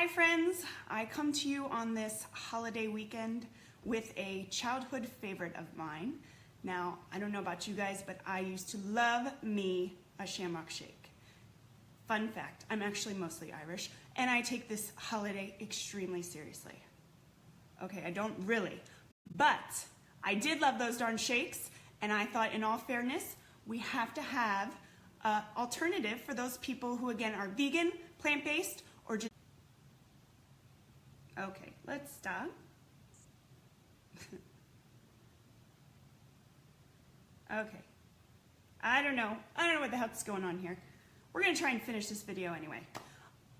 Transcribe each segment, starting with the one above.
Hi friends, I come to you on this holiday weekend with a childhood favorite of mine. Now, I don't know about you guys, but I used to love me a Shamrock shake. Fun fact, I'm actually mostly Irish, and I take this holiday extremely seriously. Okay, I don't really, but I did love those darn shakes, and I thought in all fairness, we have to have an alternative for those people who again are vegan, plant-based, or just... Okay, let's stop. Okay. I don't know what the heck's going on here. We're gonna try and finish this video anyway.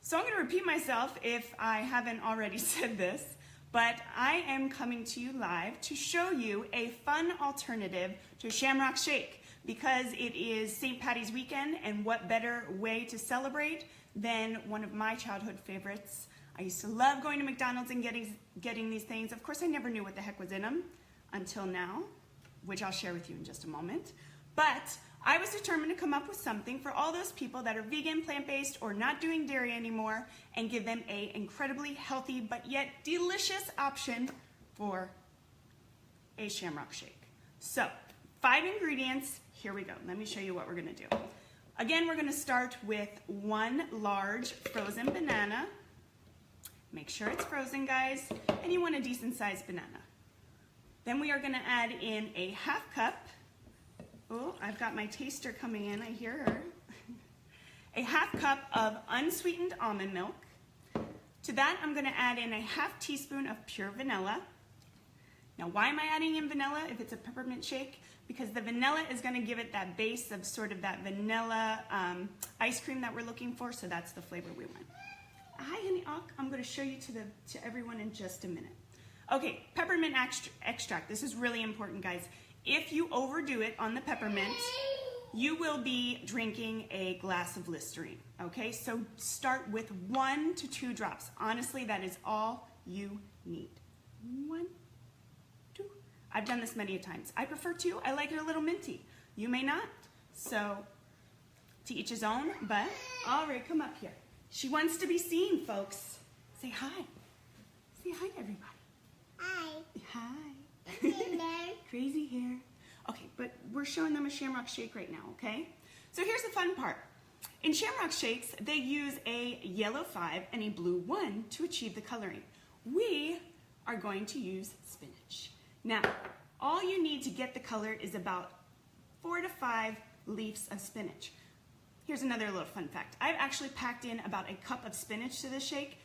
So I'm gonna repeat myself if I haven't already said this, but I am coming to you live to show you a fun alternative to a Shamrock shake because it is St. Patty's weekend, and what better way to celebrate than one of my childhood favorites. I used to love going to McDonald's and getting these things. Of course, I never knew what the heck was in them until now, which I'll share with you in just a moment. But I was determined to come up with something for all those people that are vegan, plant-based, or not doing dairy anymore, and give them an incredibly healthy but yet delicious option for a Shamrock shake. So, 5 ingredients. Here we go. Let me show you what we're gonna do. Again, we're gonna start with 1 large frozen banana. Make sure it's frozen, guys, and you want a decent sized banana. Then we are gonna add in a 1/2 cup. Oh, I've got my taster coming in, I hear her. A 1/2 cup of unsweetened almond milk. To that, I'm gonna add in a 1/2 teaspoon of pure vanilla. Now, why am I adding in vanilla if it's a peppermint shake? Because the vanilla is gonna give it that base of sort of that vanilla ice cream that we're looking for, so that's the flavor we want. Hi, honey, I'm gonna show you to everyone in just a minute. Okay, peppermint extract. This is really important, guys. If you overdo it on the peppermint, you will be drinking a glass of Listerine, okay? So start with 1 to 2 drops. Honestly, that is all you need. 1, 2. I've done this many times. I prefer 2. I like it a little minty. You may not. So to each his own, but all right, come up here. She wants to be seen, folks. Say hi. Say hi to everybody. Hi. Hi. Crazy hair. Okay, but we're showing them a Shamrock shake right now, okay? So here's the fun part. In Shamrock shakes, they use a yellow 5 and a blue 1 to achieve the coloring. We are going to use spinach. Now, all you need to get the color is about 4 to 5 leaves of spinach. Here's another little fun fact. I've actually packed in about a cup of spinach to this shake,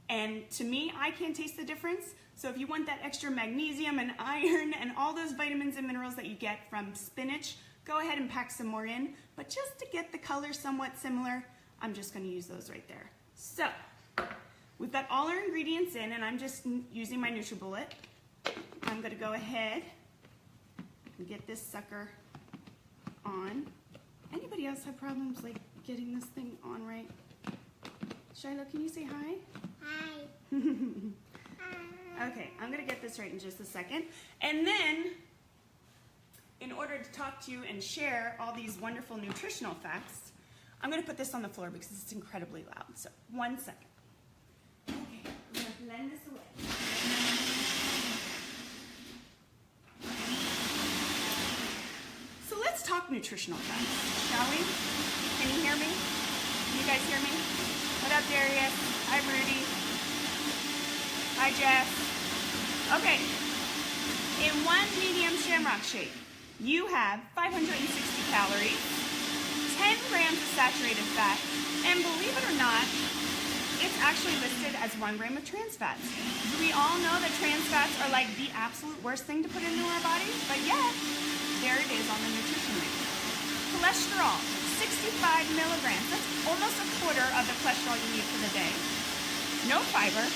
and to me, I can't taste the difference. So if you want that extra magnesium and iron and all those vitamins and minerals that you get from spinach, go ahead and pack some more in. But just to get the color somewhat similar, I'm just gonna use those right there. So, we've got all our ingredients in, and I'm just using my NutriBullet. I'm gonna go ahead and get this sucker on. Anybody else have problems like getting this thing on right? Shiloh, can you say hi? Hi. Okay, I'm gonna get this right in just a second. And then, in order to talk to you and share all these wonderful nutritional facts, I'm gonna put this on the floor because it's incredibly loud. So, 1 second. Okay, I'm gonna blend this away. So let's talk nutritional facts, shall we? Can you hear me? Can you guys hear me? What up, Darius? Hi, Rudy. Hi, Jess. Okay. In 1 medium Shamrock shake, you have 560 calories, 10 grams of saturated fat, and believe it or not, it's actually listed as 1 gram of trans fats. We all know that trans fats are like the absolute worst thing to put into our bodies, but yet, there it is on the nutrition label. Cholesterol, 65 milligrams. That's almost a quarter of the cholesterol you need for the day. No fiber.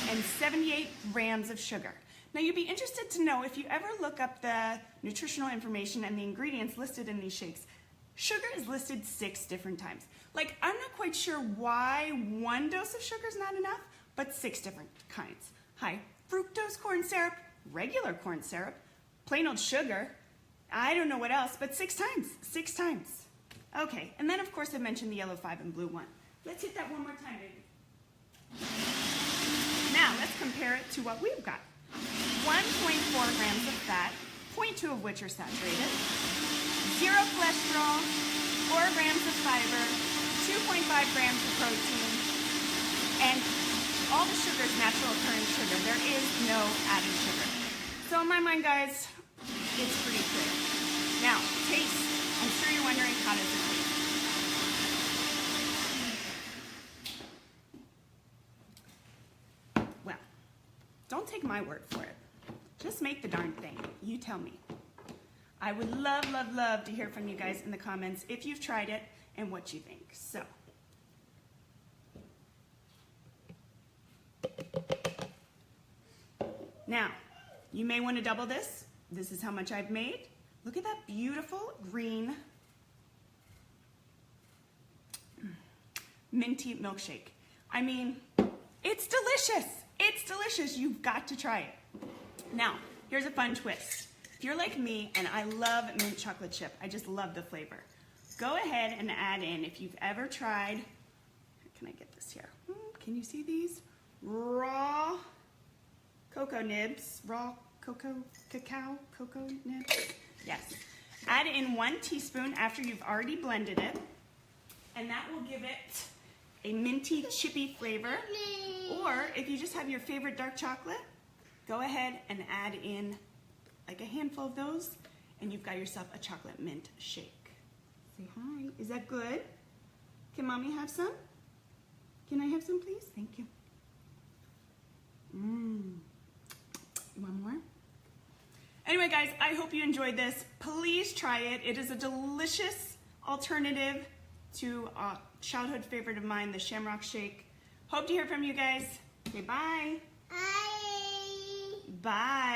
And 78 grams of sugar. Now you'd be interested to know if you ever look up the nutritional information and the ingredients listed in these shakes, sugar is listed 6 different times. Like, I'm not quite sure why 1 dose of sugar is not enough, but 6 different kinds. High fructose corn syrup, regular corn syrup, plain old sugar, I don't know what else, but 6 times. 6 times. Okay, and then of course I mentioned the yellow 5 and blue 1. Let's hit that one more time, baby. Now let's compare it to what we've got. 1.4 grams of fat, 0.2 of which are saturated, 0 cholesterol, 4 grams of fiber, 2.5 grams of protein, and all the sugar is natural occurring sugar. There is no added sugar. So in my mind, guys, it's pretty clear. Now, taste. I'm sure you're wondering, how does it taste? Well, don't take my word for it. Just make the darn thing. You tell me. I would love, love, love to hear from you guys in the comments if you've tried it and what you think. So, now, you may want to double this. This is how much I've made. Look at that beautiful green minty milkshake. I mean, it's delicious. It's delicious. You've got to try it. Now, here's a fun twist. If you're like me and I love mint chocolate chip, I just love the flavor. Go ahead and add in, if you've ever tried, can I get this here? Can you see these? Raw cocoa nibs, raw cacao nibs. Yes. Add in 1 teaspoon after you've already blended it, and that will give it a minty, chippy flavor. Or if you just have your favorite dark chocolate, go ahead and add in like a handful of those, and you've got yourself a chocolate mint shake. Say hi. Is that good? Can mommy have some? Can I have some, please? Thank you. You want more? Anyway, guys, I hope you enjoyed this. Please try it. It is a delicious alternative to a childhood favorite of mine, the Shamrock shake. Hope to hear from you guys. Okay, bye. Bye. Bye.